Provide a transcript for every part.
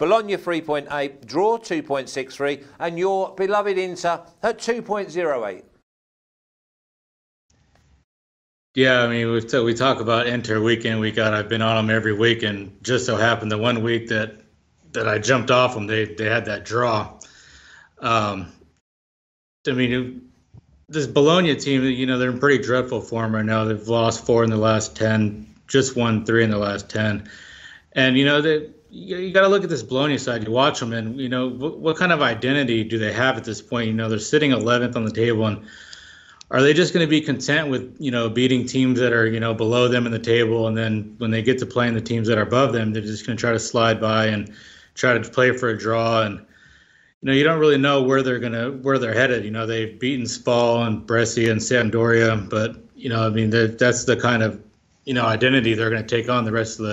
Bologna 3.8, draw 2.63, and your beloved Inter at 2.08. Yeah, I mean, we talk about Inter week in, week out. I've been on them every week, and just so happened the one week that I jumped off them, they had that draw. I mean, this Bologna team, you know, they're in pretty dreadful form right now. They've lost 4 in the last 10, just won 3 in the last 10. And, you know, you got to look at this Bologna side. You watch them, and, you know, what kind of identity do they have at this point? You know, they're sitting 11th on the table, and are they just going to be content with, you know, beating teams that are, you know, below them in the table, and then when they get to playing the teams that are above them, they're just going to try to slide by and try to play for a draw? And, you know, you don't really know where they're headed. You know, they've beaten Spal and Brescia and Sampdoria, but, you know, I mean, that's the kind of, you know, identity they're going to take on the rest of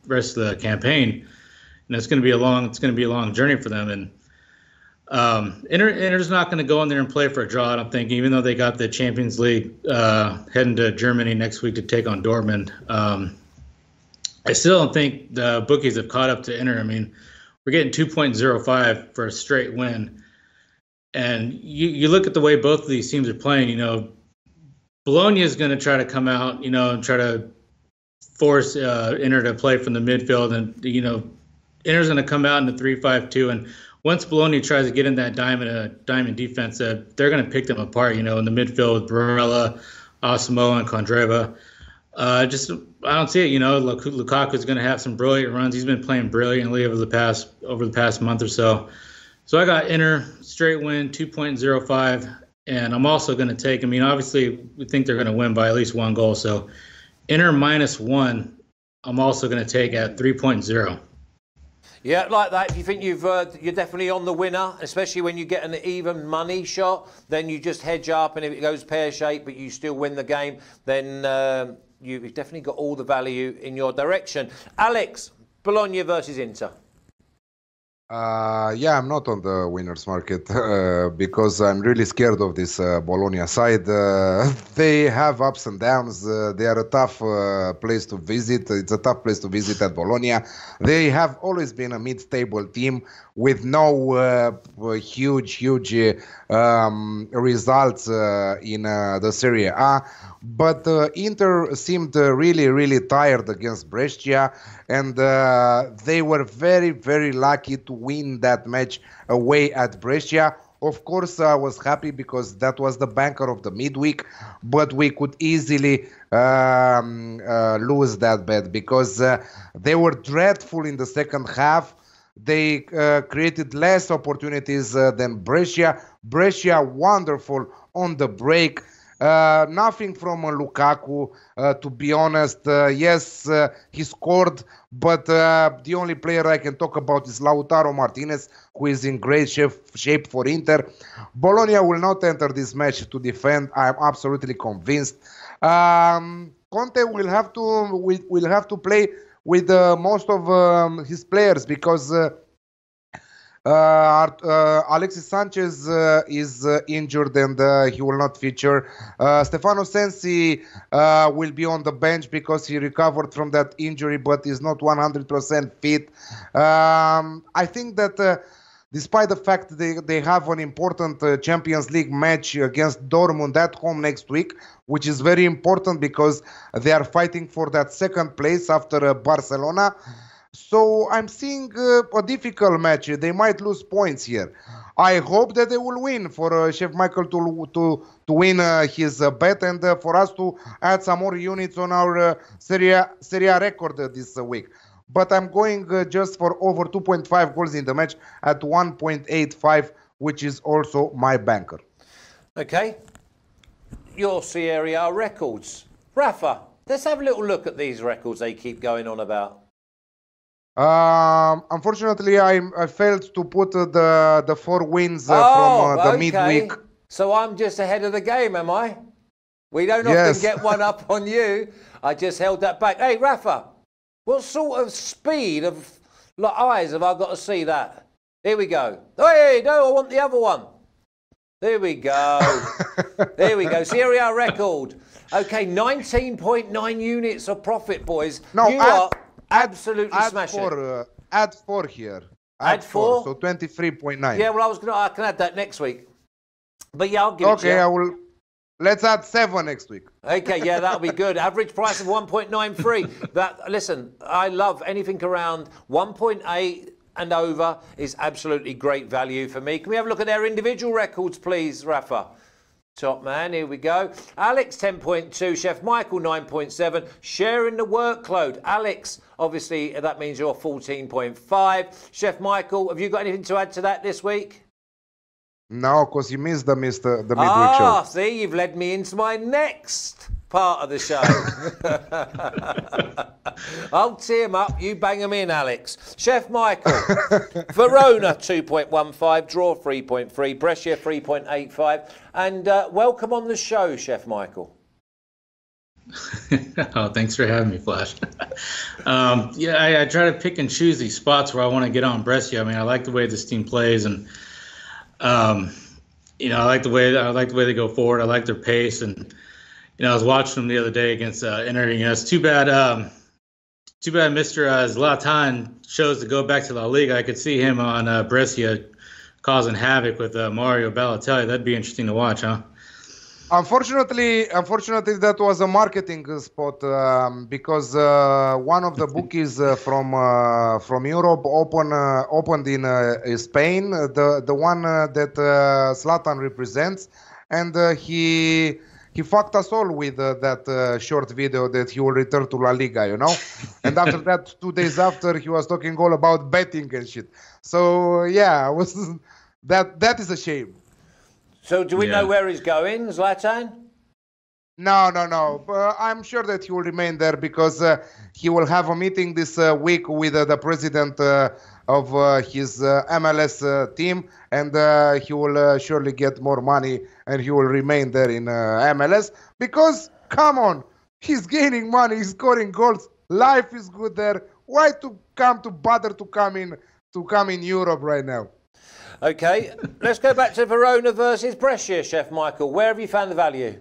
the campaign, and it's going to be a long journey for them. And Inter's not going to go in there and play for a draw, I don't think, even though they got the Champions League heading to Germany next week to take on Dortmund. I still don't think the bookies have caught up to Inter. I mean, we're getting 2.05 for a straight win. And you look at the way both of these teams are playing, you know, Bologna is going to try to come out, you know, and try to force Inter to play from the midfield. And, you know, Inter's going to come out in the 3-5-2. And once Bologna tries to get in that diamond defense, they're going to pick them apart, you know, in the midfield with Barella, Osimo, and Condreva. I don't see it. You know, Lukaku's going to have some brilliant runs. He's been playing brilliantly over the past month or so. So I got Inter straight win 2.05, and I'm also going to take. I mean, obviously we think they're going to win by at least 1 goal. So Inter -1, I'm also going to take at 3.0. Yeah, like that. If you think you're definitely on the winner, especially when you get an even money shot, then you just hedge up, and if it goes pear-shaped but you still win the game, then you've definitely got all the value in your direction. Alex, Bologna versus Inter. Yeah, I'm not on the winners market because I'm really scared of this Bologna side. They have ups and downs. They are a tough place to visit. It's a tough place to visit at Bologna. They have always been a mid-table team with no huge results in the Serie A. But Inter seemed really tired against Brescia, and they were very lucky to win that match away at Brescia. Of course, I was happy because that was the banker of the midweek, but we could easily lose that bet because they were dreadful in the second half. They created less opportunities than Brescia. Brescia wonderful on the break. Nothing from Lukaku, to be honest. Yes, he scored, but the only player I can talk about is Lautaro Martinez, who is in great shape for Inter. Bologna will not enter this match to defend. I'm absolutely convinced. Conte will have to play with most of his players because Alexis Sanchez is injured and he will not feature. Stefano Sensi will be on the bench because he recovered from that injury but is not 100% fit. I think that despite the fact they have an important Champions League match against Dortmund at home next week, which is very important because they are fighting for that second place after Barcelona. So I'm seeing a difficult match. They might lose points here. I hope that they will win for Chef Michael to win his bet and for us to add some more units on our Serie A record this week. But I'm going just for over 2.5 goals in the match at 1.85, which is also my banker. Okay. Your Serie A records. Rafa, let's have a little look at these records they keep going on about. Unfortunately, I failed to put the 4 wins from the midweek. So I'm just ahead of the game, am I? We don't often get one up on you. I just held that back. Hey, Rafa, what sort of speed of eyes have I got to see that? Here we go. Hey, no, I want the other one. There we go. There we go. Serie A record. Okay, 19.9 units of profit, boys. No, you are absolutely smashing. Add 4 here. Add 4? So 23.9. Yeah, well, I can add that next week. But yeah, I'll give it to you. Okay, I will. Let's add 7 next week. Okay, yeah, that'll be good. Average price of 1.93. Listen, I love anything around 1.8 and over is absolutely great value for me. Can we have a look at their individual records, please, Rafa? Top man, here we go. Alex, 10.2. Chef Michael, 9.7. Sharing the workload. Alex, obviously, that means you're 14.5. Chef Michael, have you got anything to add to that this week? No, because you missed the midweek show. See, you've led me into my next part of the show. I'll tee him up, you bang him in, Alex. Chef Michael, Verona 2.15, draw 3.3, Brescia 3.85, and welcome on the show, Chef Michael. Oh, thanks for having me, Flash. I try to pick and choose these spots where I want to get on Brescia. I mean, I like the way this team plays, and I like the way they go forward. I like their pace, and I was watching them the other day against Inter. It's too bad Mr. Zlatan chose to go back to La Liga. I could see him on Brescia causing havoc with Mario Balotelli. That'd be interesting to watch, huh? Unfortunately, that was a marketing spot because one of the bookies from Europe opened in Spain, the one that Zlatan represents, and he fucked us all with that short video that he will return to La Liga, And after that, 2 days after, he was talking all about betting and shit. So yeah, that is a shame. So do we know where he's going, Zlatan? No. I'm sure that he will remain there because he will have a meeting this week with the president of his MLS team, and he will surely get more money, and he will remain there in MLS because, come on, he's gaining money, he's scoring goals, life is good there. Why bother to come in Europe right now? Okay, let's go back to Verona versus Brescia, Chef Michael. Where have you found the value?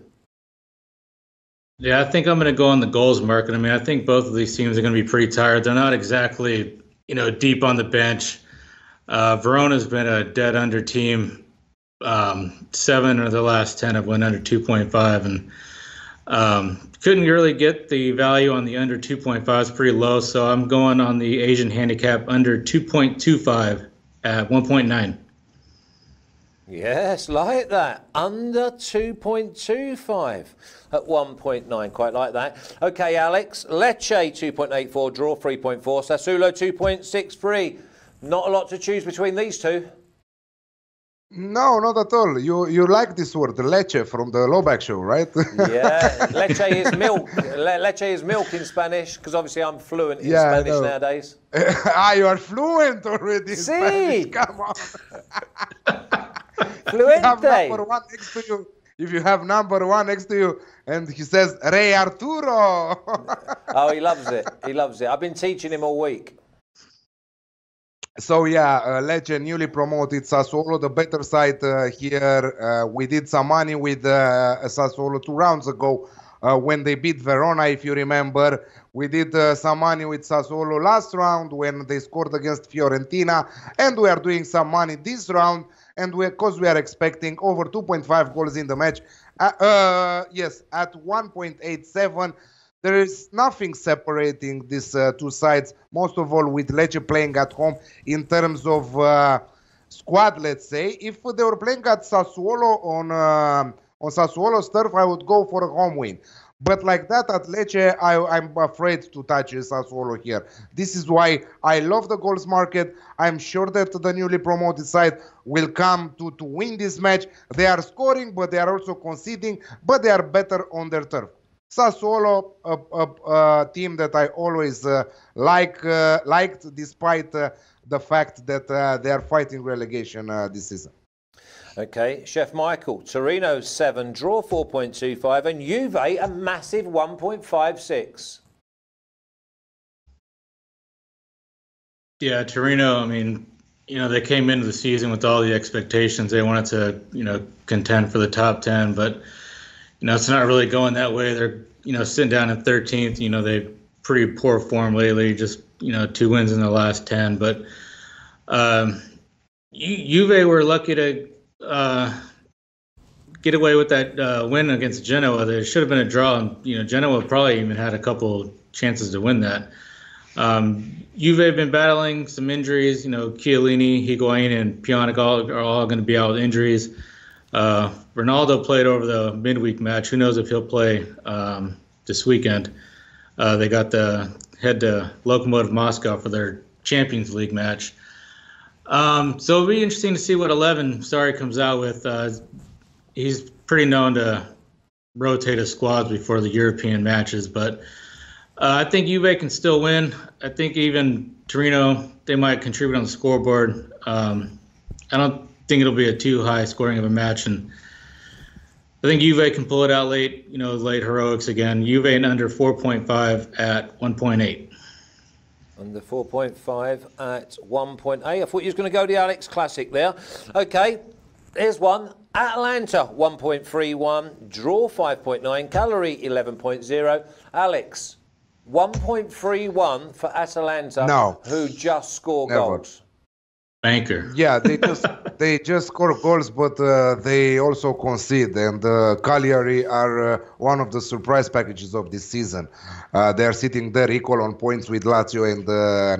Yeah, I think I'm going to go on the goals market. I mean, I think both of these teams are going to be pretty tired. They're not exactly, deep on the bench. Verona's been a dead under team. 7 of the last 10 have went under 2.5, and couldn't really get the value on the under 2.5. It's pretty low, so I'm going on the Asian handicap under 2.25 at 1.9. Yes, like that. Under 2.25 at 1.9. Quite like that. Okay, Alex. Lecce 2.84, draw 3.4. Sassuolo 2.63. Not a lot to choose between these two. No, not at all. You like this word, Lecce, from the Lowback show, right? Yeah, Lecce is milk. Lecce is milk in Spanish, because obviously I'm fluent in Spanish nowadays. You are fluent already in Spanish. Come on. Fluente. If you have number one next to you, and he says, Rey Arturo. Oh, he loves it. He loves it. I've been teaching him all week. So yeah, Lecce newly promoted, Sassuolo the better side here. We did some money with Sassuolo 2 rounds ago when they beat Verona, if you remember. We did some money with Sassuolo last round when they scored against Fiorentina, and we are doing some money this round, and because we are expecting over 2.5 goals in the match. Yes, at 1.87. There is nothing separating these two sides, most of all with Lecce playing at home in terms of squad, let's say. If they were playing at Sassuolo on Sassuolo's turf, I would go for a home win. But like that at Lecce, I'm afraid to touch Sassuolo here. This is why I love the goals market. I'm sure that the newly promoted side will come to win this match. They are scoring, but they are also conceding, but they are better on their turf. Sassuolo, a team that I always liked, despite the fact that they are fighting relegation this season. Okay, Chef Michael, Torino 7, draw 4.25, and Juve a massive 1.56. Yeah, Torino, I mean, they came into the season with all the expectations. They wanted to, contend for the top 10, but it's not really going that way. They're, sitting down at 13th. They've pretty poor form lately, just, 2 wins in the last 10. But Juve were lucky to get away with that win against Genoa. There should have been a draw, and Genoa probably even had a couple chances to win that. Juve have been battling some injuries. Chiellini, Higuain, and Pjanic are all going to be out with injuries. Ronaldo played over the midweek match. Who knows if he'll play this weekend? They got the head to Lokomotiv Moscow for their Champions League match. So it'll be interesting to see what 11 Sarri comes out with. He's pretty known to rotate his squads before the European matches, but I think Juve can still win. I think even Torino, they might contribute on the scoreboard. I don't think it'll be a too high scoring of a match, and I think Juve can pull it out late, late heroics again. Juve in under 4.5 at 1.8. Under 4.5 at 1.8. I thought you was going to go the Alex Classic there. Okay, here's one. Atalanta 1.31, draw 5.9, Cagliari 11.0. Alex, 1.31 for Atalanta, No. who just score Never. goals. Banker. Yeah, they just score goals, but they also concede. And Cagliari are one of the surprise packages of this season. They are sitting there equal on points with Lazio and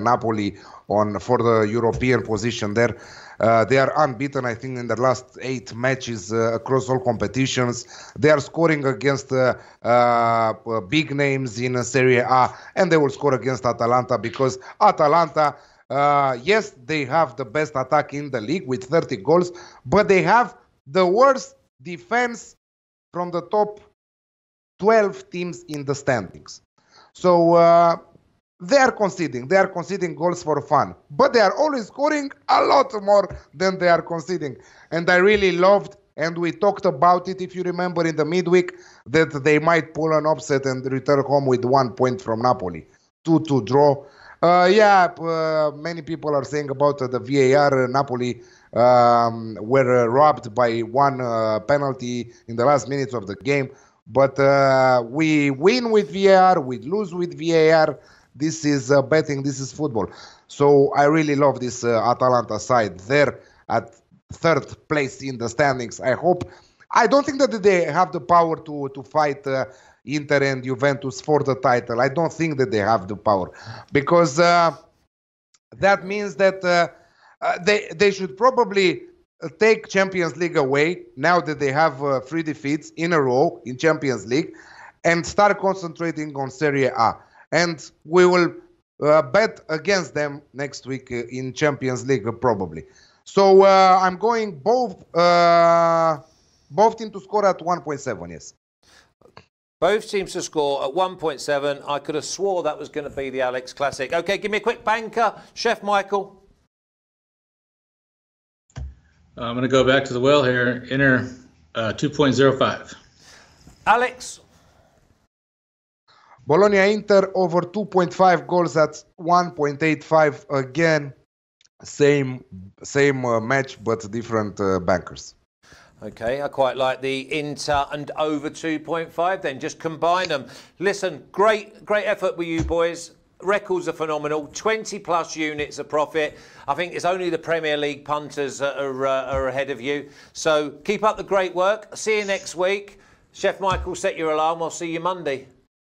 Napoli for the European position there. They are unbeaten, I think, in the last 8 matches across all competitions. They are scoring against big names in Serie A, and they will score against Atalanta because Atalanta, yes, they have the best attack in the league with 30 goals, but they have the worst defense from the top 12 teams in the standings. So they are conceding goals for fun, but they are always scoring a lot more than they are conceding. And I really loved, and we talked about it, if you remember, in the midweek, that they might pull an upset and return home with 1 point from Napoli. 2-2 draw. Many people are saying about the VAR. Napoli were robbed by one penalty in the last minutes of the game. But we win with VAR, we lose with VAR. This is betting, this is football. So I really love this Atalanta side. They're at 3rd place in the standings. I don't think that they have the power to fight Inter and Juventus for the title. I don't think that they have the power, because that means that they should probably take Champions League away now that they have 3 defeats in a row in Champions League, and start concentrating on Serie A. And we will bet against them next week in Champions League probably. So I'm going both teams to score at 1.7. Yes. Both teams to score at 1.7. I could have swore that was going to be the Alex Classic. Okay, give me a quick banker, Chef Michael. I'm going to go back to the well here. Inter 2.05. Alex. Bologna-Inter over 2.5 goals at 1.85. Again, same match, but different bankers. Okay, I quite like the Inter and over 2.5 then. Just combine them. Listen, great effort with you boys. Records are phenomenal. 20+ units of profit. I think it's only the Premier League punters that are ahead of you. So keep up the great work. See you next week. Chef Michael, set your alarm. I'll see you Monday.